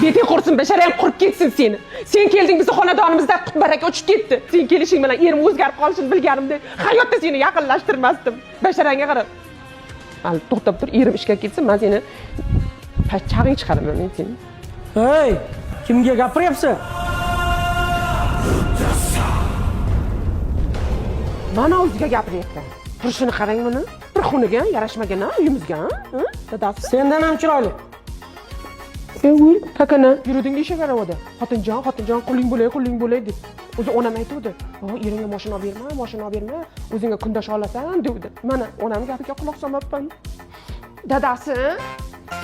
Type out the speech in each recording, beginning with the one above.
Vaziyeting qursin, basharang qurib ketsin seni. Sen kelding bizni xonadonimizda qutbaraka o'chib ketdi. Sen kelishing bilan erim o'zgarib qolishini bilganimda hayotda seni yaqinlashtirmasdim. Basharangga qara. Al to'xtab tur, erim ishga ketsin, men seni pachchag'ing chiqaraman men seni. Hey, kimga gapiryapsan? Mana o'ziga gapiryapti. Turishini qarang buni. Bir xonaga yarashmagan, uyimizga, dadasi. Sendan ham chiroyli. Ey, kakana, yuruding eshak aravada. Xotinjon, quling bo'lay deb. O'zi onam aytdi. Eringga mashina berma, o'zingga kundosh olasan, dedi. Mana onam gapiga quloq solmabman. Dadasi,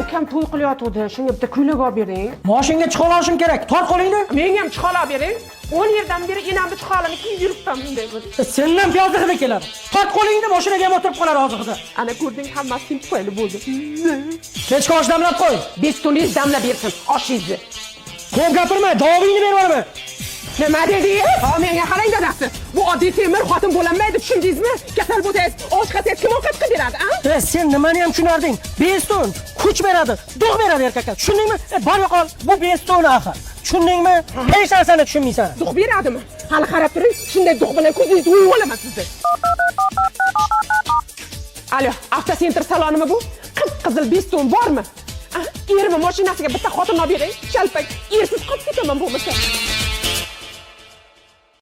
ukam to'y qilyotdi. Shunga bitta ko'ylak olib bering. Mashinaga chiqa olishim kerak. Tort qo'lingni. Menga ham chiqa olib bering. 10 yildan beri enamni chiqa olib kiyib yuribman bunday bo'ldi. Sendan piyoda hidi keladi. Tort qo'lingni, mashinaga ham o'tirib qolar hozirda. Ana ko'rding, hammasi kim tufayli bo'ldi. Kechki osh damlab qo'y. Bestoningiz damlab bersin, oshingizni. Ko'p gapirma, javobingni ber mana. Nima dedingiz? Menga qarang dadasi. Bu oddiy temir xotin bo'lanmaydi, tushundingizmi? Kasal bo'lsangiz, osh qasangiz kim ovqat qilib beradi, a? Sen nimani ham tushunarding? Beston kuch beradi, dog' beradi erkakka. Tushundingmi? Bor yo'qol, bu beston axir. Tushundingmi? Hech narsani tushunmaysan. Dog' beradimi? Hali qarab turing, shunday dog' bilan ko'zingizni yumib olaman sizni. Alo, avtosentr salonimi bu? Qizil beston bormi? Erimni mashinasiga bitta xotin olib bering. Shalpak, ersiz qolib ketaman bo'lmasa.